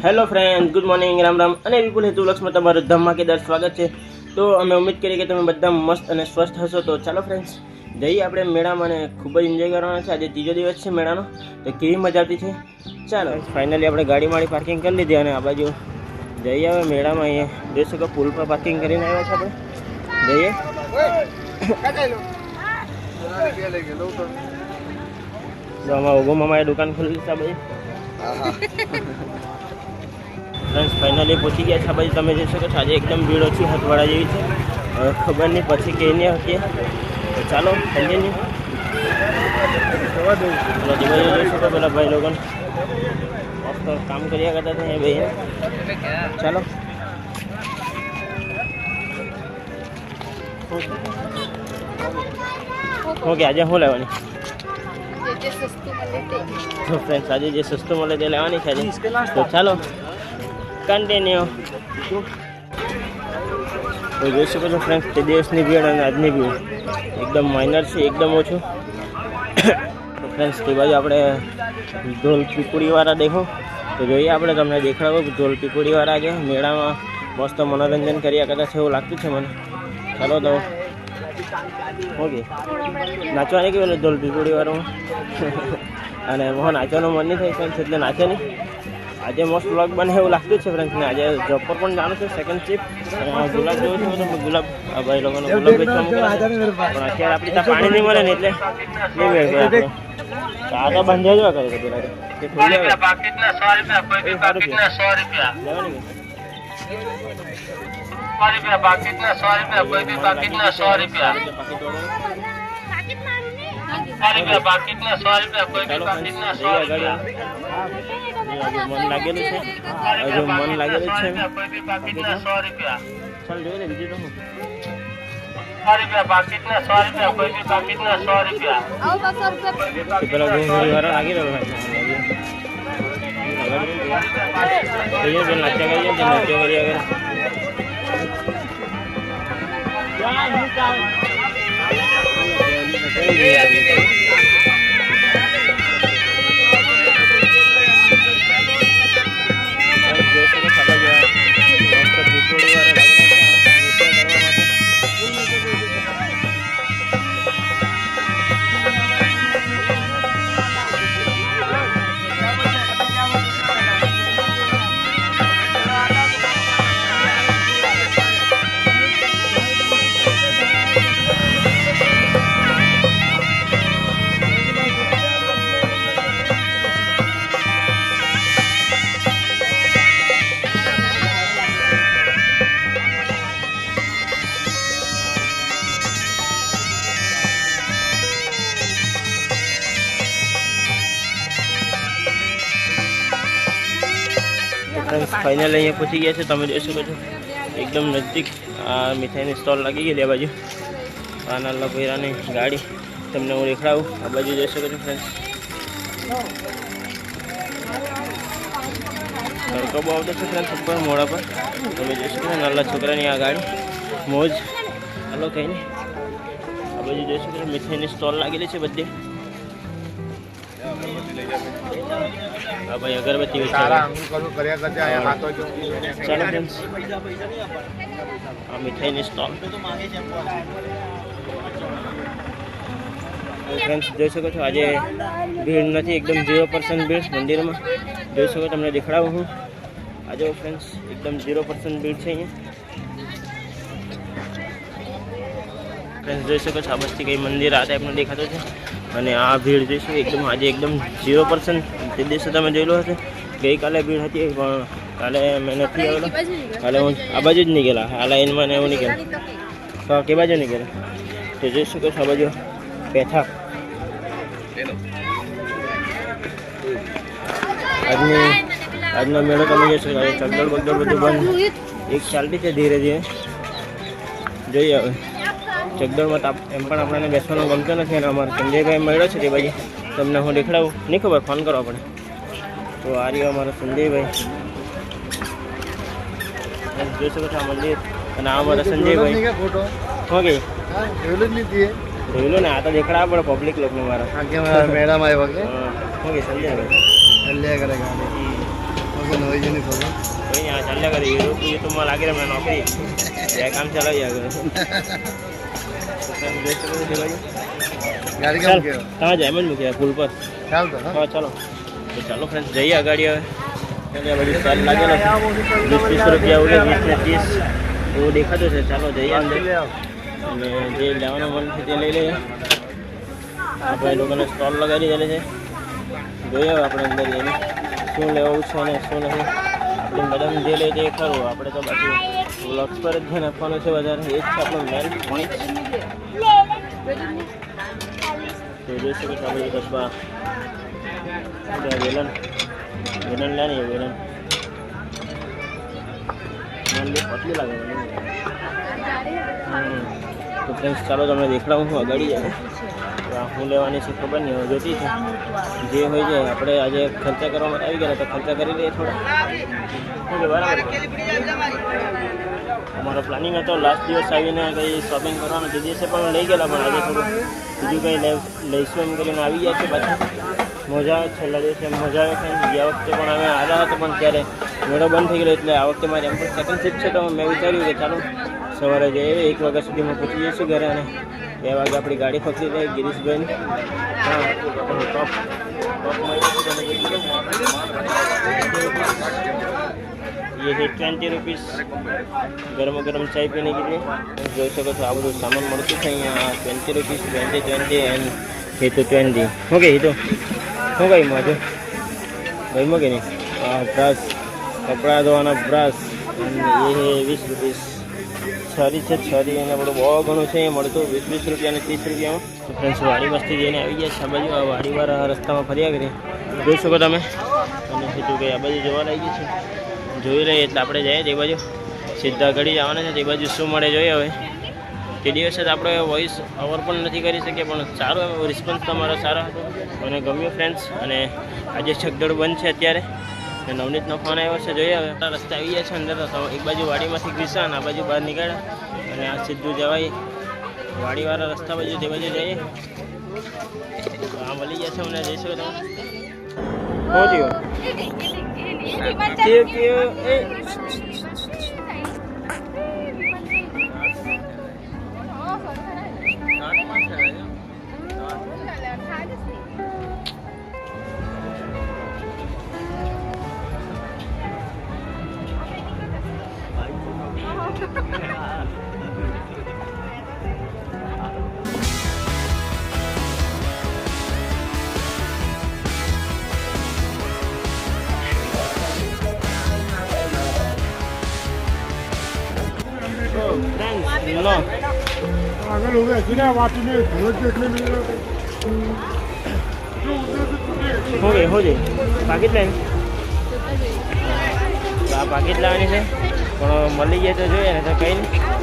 Hello friend, good morning, Ram Ram અને વિપુલ હેતુ લક્ષમાં તમારું ધમાકેદાર સ્વાગત છે. તો અમે ઉમ્મીદ કરીએ કે તમે બધા મસ્ત અને સ્વસ્થ હશો. તો ચાલો ફ્રેન્ડ્સ, જઈએ આપણે મેળામાં અને ખૂબ જ એન્જોય કરવાના છે. આજે ત્રીજો દિવસ છે મેળાનો, તો કેવી મજા આવતી છે. ચાલો ફાઇનલી આપણે ગાડીમાં પાર્કિંગ કરી લીધી અને આ બાજુ જઈએ હવે મેળામાં. અહીંયા જોઈ શકો પુલ પર પાર્કિંગ કરીને આવ્યા છે આપણે. જઈએ તો આમાં ઓગો મામાએ દુકાન ખોલી છે ભાઈ. ફ્રેન્ડ્સ ફાઇનલી પહોંચી ગયા છે ભાઈ. તમે જોઈ શકો છો આજે એકદમ ભીડ ઓછી હાથવાળા જેવી છે. હવે ખબર નહીં પછી કે નહીં હતી. તો ચાલો કન્ટિન્યુ. જોઈ શકો પેલા ભાઈ લોકો મસ્ત કામ કર્યા કરતા હતા ભાઈ. ચાલો ઓકે, આજે શું લેવાની? તો ફ્રેન્ડ્સ આજે જે સસ્તું મળે તે લેવાની છે આજે. તો ચાલો કન્ટિન્યુ. તો જોઈ શકો છો ફ્રેન્ડ્સ, તે દિવસની ભીડ અને આજની ભીડ એકદમ માઇનર છે, એકદમ ઓછું. તો ફ્રેન્ડ્સ તે બાજુ આપણે ઢોલ પીપુડીવાળા દેખો. તો જોઈએ આપણે તમને દેખાડો ઢોલ પીપુડીવાળા કે મેળામાં મસ્ત મનોરંજન કર્યા કરતા છે એવું લાગતું છે મને. ચાલો તો ઓકે, નાચવાની કેવું ઢોલ પીપુડીવાળામાં અને મોહન નાચવાનું મન નહીં થાય ફ્રેન્ડ્સ, એટલે નાચે નહીં. આજે મસ્ત વ્લોગ બને એવું લાગતું છે ફ્રેન્ડ્સ ને. આજે જોબ પર પણ જવાનું છે, સેકન્ડ શિફ્ટ. ગુલાબ જોઉં છું તો ગુલાબ આ ભાઈ લોકોનો ગુલાબ વેચવા મોકલા છે. પણ અત્યારે આપણી ત્યાં પાણી નહીં મળે ને એટલે નહીં મેળ પડે. આ તો બંધ જવા કરે પેલા તે ખોલી આવે. મન લાગેલું છે, હજુ મન લાગેલું છે. ચાલ જોઈ લે બીજું તો પેલા વાળા લાગી રહ્યો નાચ્યા કરીએ નાચ્યા કર્યા ફાઇનલ અહીંયા પહોંચી ગયા છે. તમે જોઈ શકો છો એકદમ નજીક આ મીઠાઈની સ્ટોલ લાગી ગઈ. આ બાજુ આ નાના ભૈરાની ગાડી તમને હું દેખાડું. આ બાજુ જોઈ શકો છો ફ્રેન્ડ્સ, તડકો બહુ આવતો છે ફ્રેન્ડ્સ ઉપર મોડા પર. તમે જોઈ શકો છો નાના છોકરાની આ ગાડી મોજ. હાલો કંઈ નહીં. આ બાજુ જોઈ શકો છો મીઠાઈની સ્ટોલ લાગેલી છે બધી. હા ભાઈ અગરબત્તી ચાલો ફ્રેન્ડ્સ, આ મીઠાઈની સ્ટોલ. ફ્રેન્ડ્સ જોઈ શકો છો આજે ભીડ નથી, એકદમ 0% ભીડ મંદિરમાં. જોઈ શકો તમને દેખાડું હું. આજે ફ્રેન્ડ્સ એકદમ 0% ભીડ છે અહીંયા. ફ્રેન્ડ્સ જોઈ શકો છો આ બસથી કંઈ મંદિર આ ટાઈપનું દેખાતું છે. અને આ ભીડ જોઈશું એકદમ આજે એકદમ 0%. તે દિવસે તમે જોયેલું હશે ગઈકાલે ભીડ હતી, પણ કાલે મેં નથી આવેલો. કાલે હું આ બાજુ જ નહીં ગયેલા, આ લાઈનમાં ને એવું નહીં ગયેલા. તો કે બાજુ નહીં ગયેલા. તો જોઈ શકો છો આ બાજુ પેઠા. આજનો મેળો તમે જોઈ શકો. ચગદોડ બગદોડ બધું બંધ, એક ચાલતી છે ધીરે ધીરે. જોઈએ હવે ચગદોડમાં એમ પણ આપણને બેસવાનો ગમતો નથી. અને અમારો સંજયભાઈ મળ્યો છે તે બાજુ, તમને હું દેખાડું. નહીં ખબર, ફોન કરો આપણે. તો આ રહ્યો અમારો સંજયભાઈ. જોઈ શકો છો આ મંદિર. અને આ અમારા સંજયભાઈ ઓકે જોયેલું ને. આ તો દેખાડા પડે પબ્લિક લોકોને મારા મેળામાં આવ્યો કે ઓકે સંજયભાઈ લે કરે ગાડી. कोई यहाँ चल कर ये तो मैं लागे मैं नौकरी क्या काम चला जाएगा कहाँ जाए मन मुके पुल पर हाँ चलो तो चलो फ्रेंड्स जाइए अगाड़ी હવે બધી સ્ટોલ લાગેલો છે 20-30 રૂપિયા ઉડે 20 ને 30 એવું દેખાતું છે ચાલો જઈએ અંદર અને જે લેવાનું મન છે તે લઈ લઈએ આપણે લોકોને સ્ટોલ લગાડી દેલે છે જોઈએ હવે આપણે અંદર જઈને શું લેવું છે અને શું નહીં આપણી મેડમ જે લે તે ખરું આપણે તો બાકી વ્લોગ્સ પર જ ધ્યાન આપવાનું છે વધારે એ જ છે આપણો મેન પોઈન્ટ તો જોઈ શકો છો આપણે કસબા વેલન वेलन लेनी है वेलन मन भी पतली लगे तो फ्रेंड्स चलो तो मैं देख रहा हूँ अगाड़ी जाए तो हूँ लेवानी से खबर नहीं हो जोती है जे हो जाए આપણે આજે ખર્ચા કરવા માટે આવી ગયા તો ખર્ચા કરી લઈએ થોડા ઓકે બરાબર અમારો પ્લાનિંગ હતો લાસ્ટ દિવસ આવીને કંઈ શોપિંગ કરવાનું તે દિવસે પણ લઈ ગયેલા પણ આજે થોડું બીજું કંઈ લઈશું એમ કરીને આવી ગયા છે પાછા મજા આવે છેલ્લા દિવસે મજા આવે છે ગયા વખતે પણ અમે આવ્યા હતા પણ ત્યારે મેળો બંધ થઈ ગયેલો એટલે આ વખતે મારી એમ પણ સેકન્ડ શિફ્ટ છે તો મેં વિચાર્યું કે ચાલો સવારે જઈએ 1 વાગ્યા સુધીમાં પહોંચી જઈશું ઘરે અને 2 વાગે આપણી ગાડી પકડી જાય ગિરીશભાઈ હા ટોપ ये है 20 रुपीज़ गरम गरम चाय पीने के लिए जो सको तो आप सामान મળતું છે અહીંયા 20 रुपीज़ 20 एंड ये तो 20 हो गई तो हो गई मजा भाई मगे नहीं ब्रश कपड़ा धोवाना ब्रश ये है 20 रुपीज़ छरी છે છરી એને બધું બહુ ઘણું છે એ મળતું 20 રૂપિયા અને 30 રૂપિયામાં તો ફ્રેન્ડ્સ વાડી મસ્તી જઈને આવી ગયા છે આ બાજુ આ વાડીવાળા રસ્તામાં ફર્યા કરીએ જોઈ શકો તમે અને સીધું કંઈ આ બાજુ જોવા લાગી છે જોઈ લઈએ એટલે આપણે જઈએ તે બાજુ સીધા ઘડી જવાના છે તે બાજુ શું મળે જોઈએ હવે તે દિવસે જ આપણે વોઇસ ઓવર પણ નથી કરી શકીએ પણ સારો રિસ્પોન્સ તમારો સારો હતો મને ગમ્યું ફ્રેન્ડ્સ અને આજે છગદોડ બંધ છે અત્યારે અને નવનીતનો ફોન આવ્યો છે જોઈએ હવે રસ્તા આવી ગયા છે અંદર તો એક બાજુ વાડીમાંથી ઘૂસ્યા અને આ બાજુ બહાર નીકળ્યા અને આ સીધું જવાય વાડીવાળા રસ્તા બાજુ તે બાજુ જઈએ આ મળી ગયા છે મને જઈશું તમે હો જીઓ लो આગળ હવે હજીને વાટીને ભરત એટલે हो गई पाकिट लाइन तो आ पाकिट लावવાની છે પણ મળી જાય તો જોઈએ ને તો કંઈ નહીં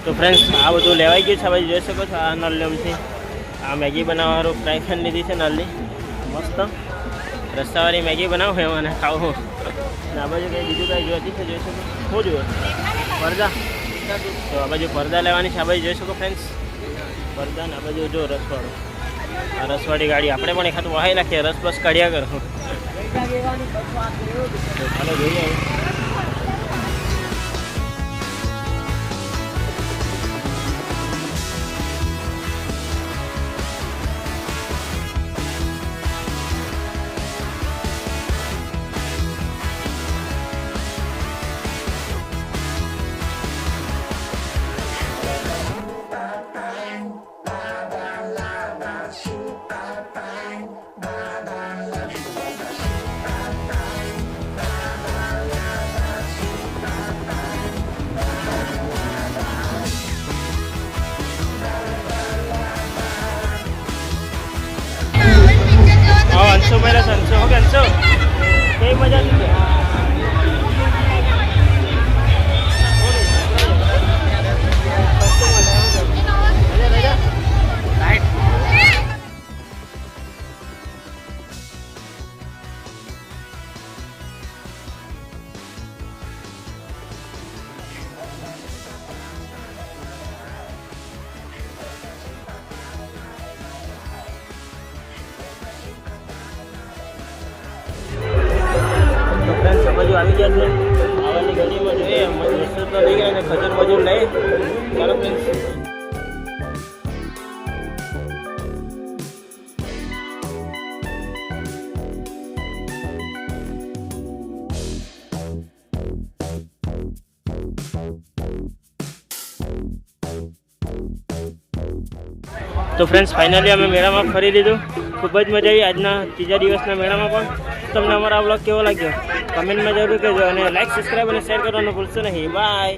तो फ्रेंड्स आ બધું લેવાઈ ગયું છે આ બાજુ જોઈ શકો છો આ નલ્લીથી આ મેગી બનાવવાનું ફ્રાય પેન લીધી છે નલ્લી મસ્ત રસ્તાવાળી મેગી બનાવું એમાં અને ખાવું અને આ બાજુ કંઈ બીજું કંઈ જોઈતી છે જોઈ શકો શું જોઈએ પડદા તો આ બાજુ પડદા લેવાની છે આ બાજુ જોઈ શકો ફ્રેન્ડ્સ પડદા ને આ બાજુ જો રસવાળું આ રસવાળી ગાડી આપણે પણ એખાતું વહાઈ નાખીએ રસ બસ કાઢ્યા કરો ચાલો જોઈએ અંશો પહેલા અંશો હો કે અંશો કઈ મજા નથી બાજુ આવી ગયા છે આવાની ગલીમાં જોઈએ મજૂર તો લઈ ગયા અને ખજૂર મજૂર લઈ ચાલો ફ્રેન્ડ્સ તો ફ્રેન્ડ્સ ફાઇનલી અમે મેળામાં ફરી લીધું ખૂબ જ મજા આવી આજના ત્રીજા દિવસના મેળામાં પણ તમને અમારો આ વ્લોગ કેવો લાગ્યો કમેન્ટમાં જરૂર કહેજો અને લાઈક સબસ્ક્રાઈબ અને શેર કરવાનું ભૂલશો નહીં બાય